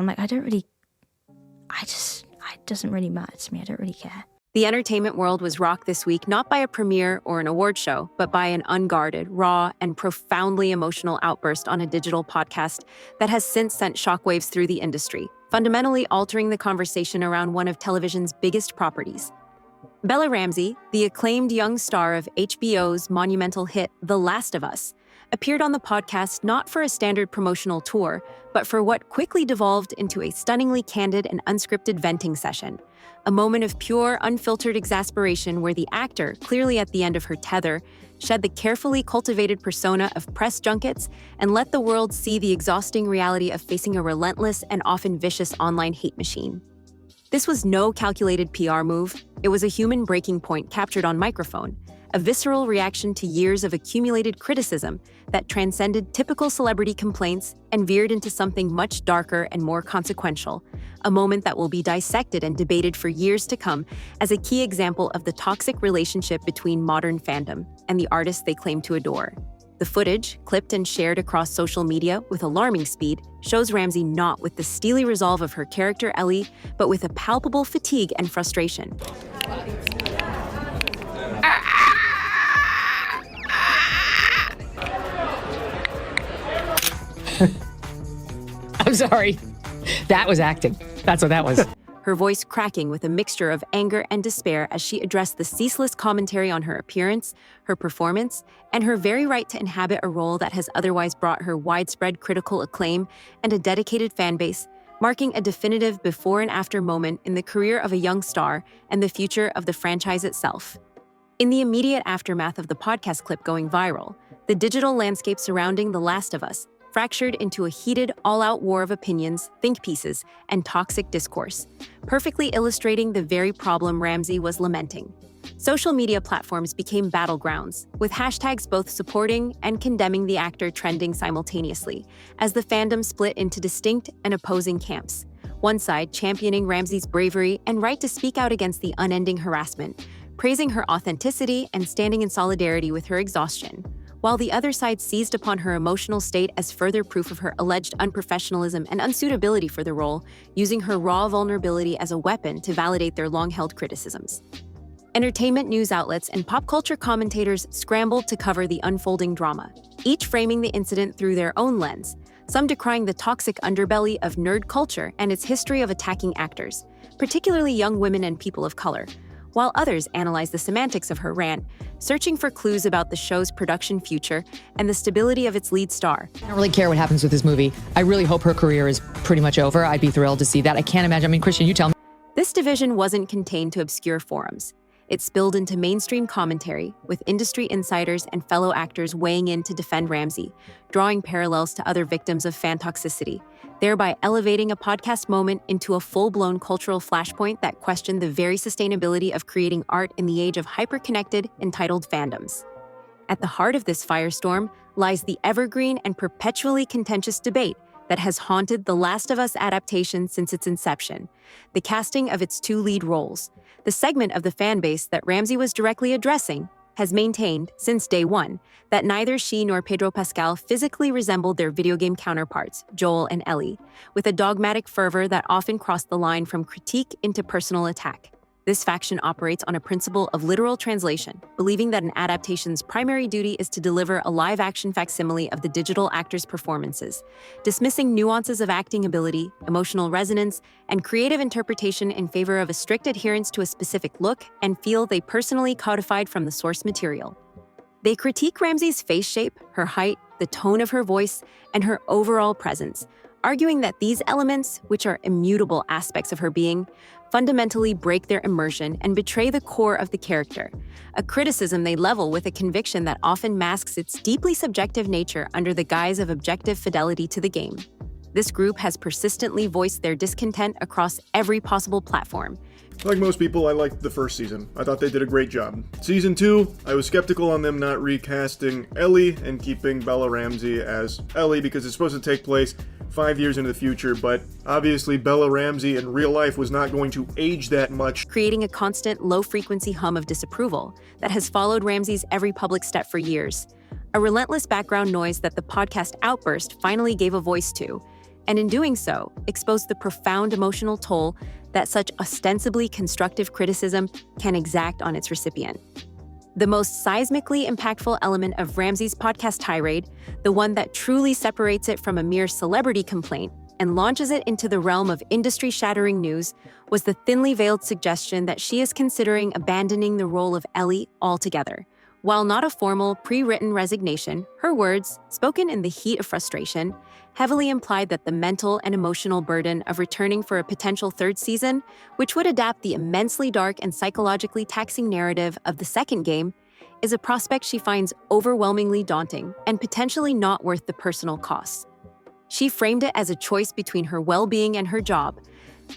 I'm like, it doesn't really matter to me. I don't really care. The entertainment world was rocked this week not by a premiere or an award show, but by an unguarded, raw, and profoundly emotional outburst on a digital podcast that has since sent shockwaves through the industry, fundamentally altering the conversation around one of television's biggest properties. Bella Ramsey, the acclaimed young star of HBO's monumental hit The Last of Us, appeared on the podcast not for a standard promotional tour, but for what quickly devolved into a stunningly candid and unscripted venting session, a moment of pure, unfiltered exasperation where the actor, clearly at the end of her tether, shed the carefully cultivated persona of press junkets and let the world see the exhausting reality of facing a relentless and often vicious online hate machine. This was no calculated PR move. It was a human breaking point captured on microphone, a visceral reaction to years of accumulated criticism that transcended typical celebrity complaints and veered into something much darker and more consequential, a moment that will be dissected and debated for years to come as a key example of the toxic relationship between modern fandom and the artists they claim to adore. The footage, clipped and shared across social media with alarming speed, shows Ramsey not with the steely resolve of her character Ellie, but with a palpable fatigue and frustration. I'm sorry. That was acting. That's what that was. Her voice cracking with a mixture of anger and despair as she addressed the ceaseless commentary on her appearance, her performance, and her very right to inhabit a role that has otherwise brought her widespread critical acclaim and a dedicated fan base, marking a definitive before and after moment in the career of a young star and the future of the franchise itself. In the immediate aftermath of the podcast clip going viral, the digital landscape surrounding The Last of Us fractured into a heated, all-out war of opinions, think pieces, and toxic discourse, perfectly illustrating the very problem Ramsey was lamenting. Social media platforms became battlegrounds, with hashtags both supporting and condemning the actor trending simultaneously, as the fandom split into distinct and opposing camps. One side championing Ramsey's bravery and right to speak out against the unending harassment, praising her authenticity and standing in solidarity with her exhaustion, while the other side seized upon her emotional state as further proof of her alleged unprofessionalism and unsuitability for the role, using her raw vulnerability as a weapon to validate their long-held criticisms. Entertainment news outlets and pop culture commentators scrambled to cover the unfolding drama, each framing the incident through their own lens, some decrying the toxic underbelly of nerd culture and its history of attacking actors, particularly young women and people of color, while others analyzed the semantics of her rant, searching for clues about the show's production future and the stability of its lead star. I don't really care what happens with this movie. I really hope her career is pretty much over. I'd be thrilled to see that. I can't imagine. I mean, Christian, you tell me. This division wasn't contained to obscure forums. It spilled into mainstream commentary, with industry insiders and fellow actors weighing in to defend Ramsey, drawing parallels to other victims of fan toxicity, thereby elevating a podcast moment into a full-blown cultural flashpoint that questioned the very sustainability of creating art in the age of hyper-connected, entitled fandoms. At the heart of this firestorm lies the evergreen and perpetually contentious debate that has haunted The Last of Us adaptation since its inception, the casting of its two lead roles. The segment of the fan base that Ramsey was directly addressing has maintained, since day one, that neither she nor Pedro Pascal physically resembled their video game counterparts, Joel and Ellie, with a dogmatic fervor that often crossed the line from critique into personal attack. This faction operates on a principle of literal translation, believing that an adaptation's primary duty is to deliver a live-action facsimile of the digital actors' performances, dismissing nuances of acting ability, emotional resonance, and creative interpretation in favor of a strict adherence to a specific look and feel they personally codified from the source material. They critique Ramsey's face shape, her height, the tone of her voice, and her overall presence, arguing that these elements, which are immutable aspects of her being, fundamentally break their immersion and betray the core of the character, a criticism they level with a conviction that often masks its deeply subjective nature under the guise of objective fidelity to the game. This group has persistently voiced their discontent across every possible platform. Like most people, I liked the first season. I thought they did a great job. Season 2, I was skeptical on them not recasting Ellie and keeping Bella Ramsey as Ellie because it's supposed to take place 5 years into the future, but obviously Bella Ramsey in real life was not going to age that much, creating a constant low-frequency hum of disapproval that has followed Ramsey's every public step for years. A relentless background noise that the podcast Outburst finally gave a voice to, and in doing so, exposed the profound emotional toll that such ostensibly constructive criticism can exact on its recipient. The most seismically impactful element of Ramsey's podcast tirade, the one that truly separates it from a mere celebrity complaint and launches it into the realm of industry-shattering news, was the thinly veiled suggestion that she is considering abandoning the role of Ellie altogether. While not a formal, pre-written resignation, her words, spoken in the heat of frustration, heavily implied that the mental and emotional burden of returning for a potential third season, which would adapt the immensely dark and psychologically taxing narrative of the second game, is a prospect she finds overwhelmingly daunting and potentially not worth the personal costs. She framed it as a choice between her well-being and her job,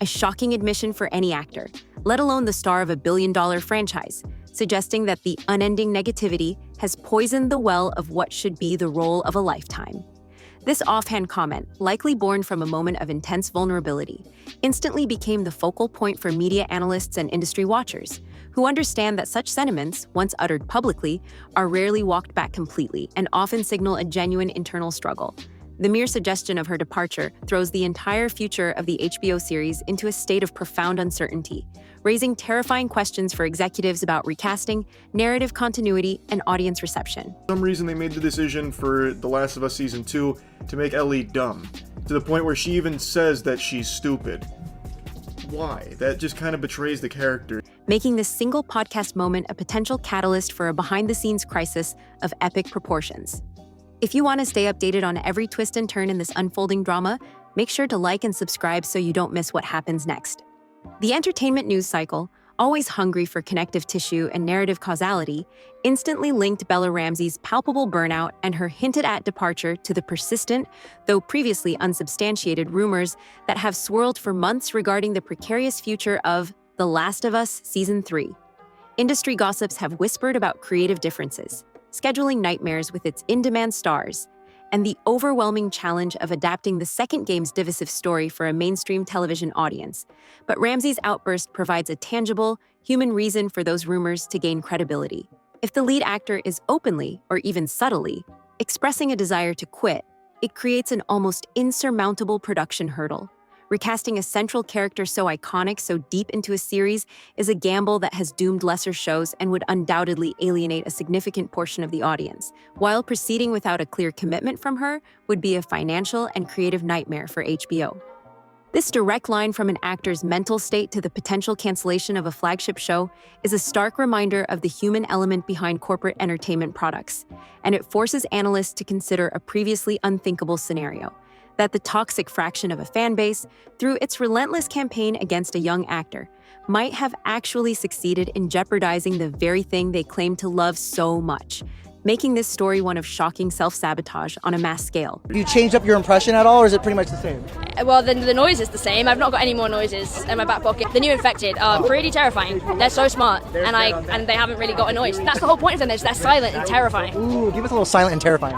a shocking admission for any actor, let alone the star of a billion-dollar franchise, suggesting that the unending negativity has poisoned the well of what should be the role of a lifetime. This offhand comment, likely born from a moment of intense vulnerability, instantly became the focal point for media analysts and industry watchers, who understand that such sentiments, once uttered publicly, are rarely walked back completely and often signal a genuine internal struggle. The mere suggestion of her departure throws the entire future of the HBO series into a state of profound uncertainty, raising terrifying questions for executives about recasting, narrative continuity, and audience reception. For some reason, they made the decision for The Last of Us Season 2 to make Ellie dumb, to the point where she even says that she's stupid. Why? That just kind of betrays the character. Making this single podcast moment a potential catalyst for a behind-the-scenes crisis of epic proportions. If you want to stay updated on every twist and turn in this unfolding drama, make sure to like and subscribe so you don't miss what happens next. The entertainment news cycle, always hungry for connective tissue and narrative causality, instantly linked Bella Ramsey's palpable burnout and her hinted-at departure to the persistent, though previously unsubstantiated rumors that have swirled for months regarding the precarious future of The Last of Us Season 3. Industry gossips have whispered about creative differences, scheduling nightmares with its in-demand stars, and the overwhelming challenge of adapting the second game's divisive story for a mainstream television audience. But Ramsey's outburst provides a tangible, human reason for those rumors to gain credibility. If the lead actor is openly, or even subtly, expressing a desire to quit, it creates an almost insurmountable production hurdle. Recasting a central character so iconic so deep into a series is a gamble that has doomed lesser shows and would undoubtedly alienate a significant portion of the audience, while proceeding without a clear commitment from her would be a financial and creative nightmare for HBO. This direct line from an actor's mental state to the potential cancellation of a flagship show is a stark reminder of the human element behind corporate entertainment products, and it forces analysts to consider a previously unthinkable scenario: that the toxic fraction of a fan base, through its relentless campaign against a young actor, might have actually succeeded in jeopardizing the very thing they claim to love so much, making this story one of shocking self-sabotage on a mass scale. Have you changed up your impression at all, or is it pretty much the same? Well, the noise is the same. I've not got any more noises in my back pocket. The new infected are pretty terrifying. They're so smart, and they haven't really got a noise. That's the whole point of them. They're silent and terrifying. Ooh, give us a little silent and terrifying.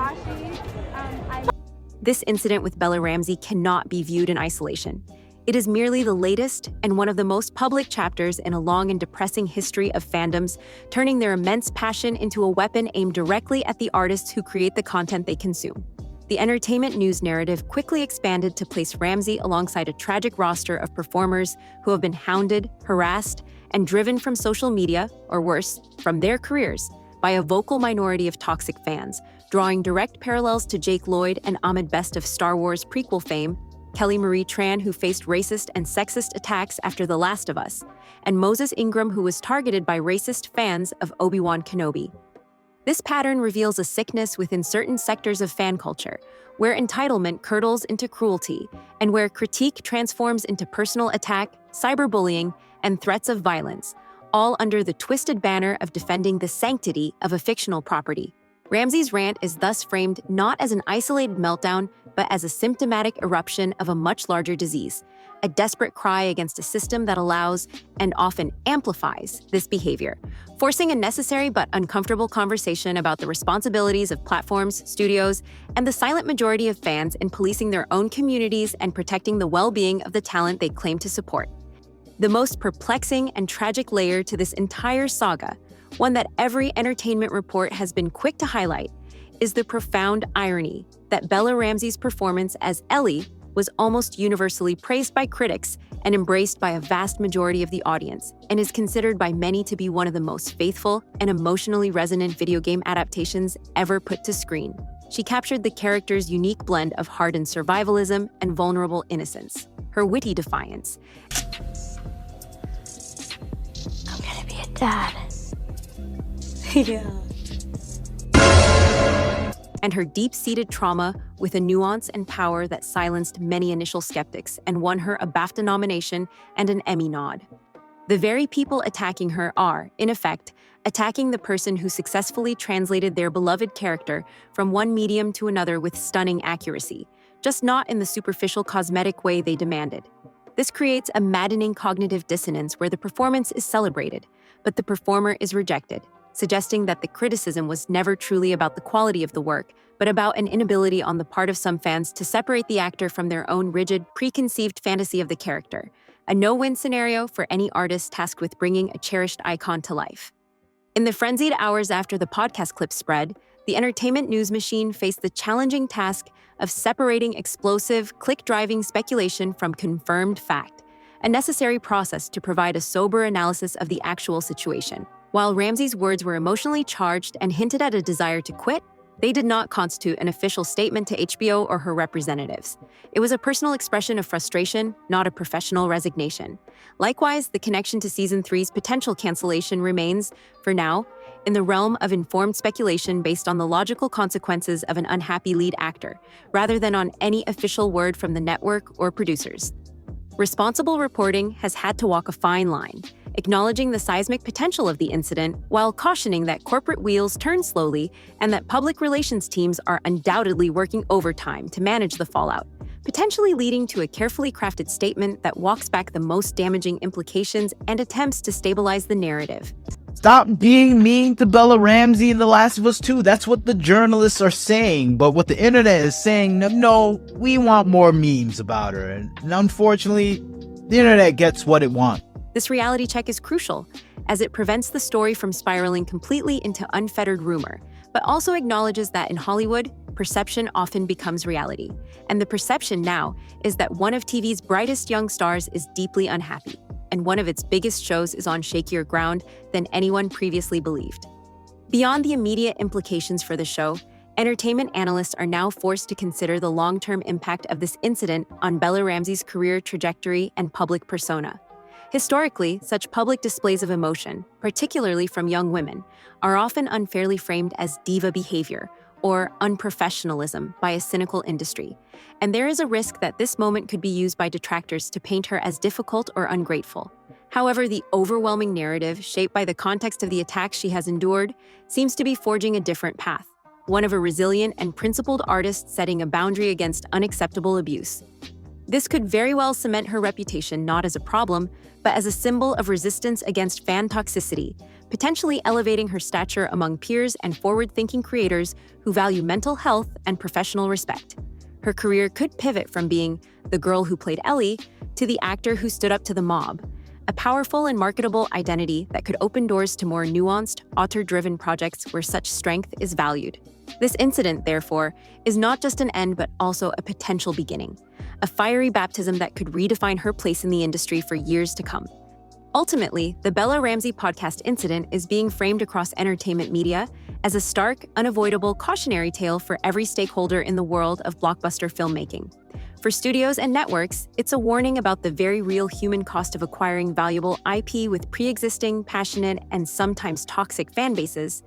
This incident with Bella Ramsey cannot be viewed in isolation. It is merely the latest and one of the most public chapters in a long and depressing history of fandoms, turning their immense passion into a weapon aimed directly at the artists who create the content they consume. The entertainment news narrative quickly expanded to place Ramsey alongside a tragic roster of performers who have been hounded, harassed, and driven from social media, or worse, from their careers, by a vocal minority of toxic fans, drawing direct parallels to Jake Lloyd and Ahmed Best of Star Wars prequel fame, Kelly Marie Tran, who faced racist and sexist attacks after The Last of Us, and Moses Ingram, who was targeted by racist fans of Obi-Wan Kenobi. This pattern reveals a sickness within certain sectors of fan culture, where entitlement curdles into cruelty, and where critique transforms into personal attack, cyberbullying, and threats of violence, all under the twisted banner of defending the sanctity of a fictional property. Ramsey's rant is thus framed not as an isolated meltdown, but as a symptomatic eruption of a much larger disease, a desperate cry against a system that allows, and often amplifies, this behavior, forcing a necessary but uncomfortable conversation about the responsibilities of platforms, studios, and the silent majority of fans in policing their own communities and protecting the well-being of the talent they claim to support. The most perplexing and tragic layer to this entire saga, one that every entertainment report has been quick to highlight, is the profound irony that Bella Ramsey's performance as Ellie was almost universally praised by critics and embraced by a vast majority of the audience, and is considered by many to be one of the most faithful and emotionally resonant video game adaptations ever put to screen. She captured the character's unique blend of hardened survivalism and vulnerable innocence. Her witty defiance. I'm gonna be a dad. Yeah. And her deep-seated trauma with a nuance and power that silenced many initial skeptics and won her a BAFTA nomination and an Emmy nod. The very people attacking her are, in effect, attacking the person who successfully translated their beloved character from one medium to another with stunning accuracy, just not in the superficial cosmetic way they demanded. This creates a maddening cognitive dissonance where the performance is celebrated, but the performer is rejected, suggesting that the criticism was never truly about the quality of the work, but about an inability on the part of some fans to separate the actor from their own rigid, preconceived fantasy of the character, a no-win scenario for any artist tasked with bringing a cherished icon to life. In the frenzied hours after the podcast clip spread, the entertainment news machine faced the challenging task of separating explosive, click-driving speculation from confirmed fact, a necessary process to provide a sober analysis of the actual situation. While Ramsey's words were emotionally charged and hinted at a desire to quit, they did not constitute an official statement to HBO or her representatives. It was a personal expression of frustration, not a professional resignation. Likewise, the connection to Season 3's potential cancellation remains, for now, in the realm of informed speculation based on the logical consequences of an unhappy lead actor, rather than on any official word from the network or producers. Responsible reporting has had to walk a fine line, acknowledging the seismic potential of the incident while cautioning that corporate wheels turn slowly and that public relations teams are undoubtedly working overtime to manage the fallout, potentially leading to a carefully crafted statement that walks back the most damaging implications and attempts to stabilize the narrative. Stop being mean to Bella Ramsey in The Last of Us 2. That's what the journalists are saying. But what the internet is saying, no, we want more memes about her. And unfortunately, the internet gets what it wants. This reality check is crucial, as it prevents the story from spiraling completely into unfettered rumor, but also acknowledges that in Hollywood, perception often becomes reality. And the perception now is that one of TV's brightest young stars is deeply unhappy, and one of its biggest shows is on shakier ground than anyone previously believed. Beyond the immediate implications for the show, entertainment analysts are now forced to consider the long-term impact of this incident on Bella Ramsey's career trajectory and public persona. Historically, such public displays of emotion, particularly from young women, are often unfairly framed as diva behavior or unprofessionalism by a cynical industry, and there is a risk that this moment could be used by detractors to paint her as difficult or ungrateful. However, the overwhelming narrative, shaped by the context of the attacks she has endured, seems to be forging a different path, one of a resilient and principled artist setting a boundary against unacceptable abuse. This could very well cement her reputation not as a problem, but as a symbol of resistance against fan toxicity, potentially elevating her stature among peers and forward-thinking creators who value mental health and professional respect. Her career could pivot from being the girl who played Ellie to the actor who stood up to the mob, a powerful and marketable identity that could open doors to more nuanced, author-driven projects where such strength is valued. This incident, therefore, is not just an end but also a potential beginning, a fiery baptism that could redefine her place in the industry for years to come. Ultimately, the Bella Ramsey podcast incident is being framed across entertainment media as a stark, unavoidable cautionary tale for every stakeholder in the world of blockbuster filmmaking. For studios and networks, it's a warning about the very real human cost of acquiring valuable IP with pre-existing, passionate, and sometimes toxic fan bases,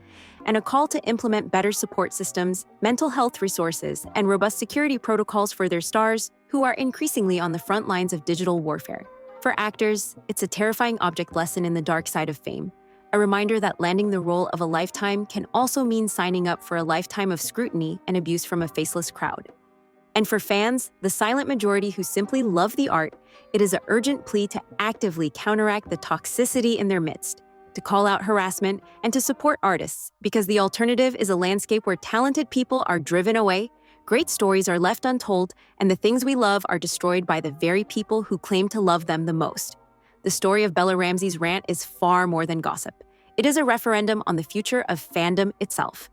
and a call to implement better support systems, mental health resources, and robust security protocols for their stars who are increasingly on the front lines of digital warfare. For actors, it's a terrifying object lesson in the dark side of fame, a reminder that landing the role of a lifetime can also mean signing up for a lifetime of scrutiny and abuse from a faceless crowd. And for fans, the silent majority who simply love the art, it is an urgent plea to actively counteract the toxicity in their midst, to call out harassment, and to support artists, because the alternative is a landscape where talented people are driven away, great stories are left untold, and the things we love are destroyed by the very people who claim to love them the most. The story of Bella Ramsey's rant is far more than gossip. It is a referendum on the future of fandom itself.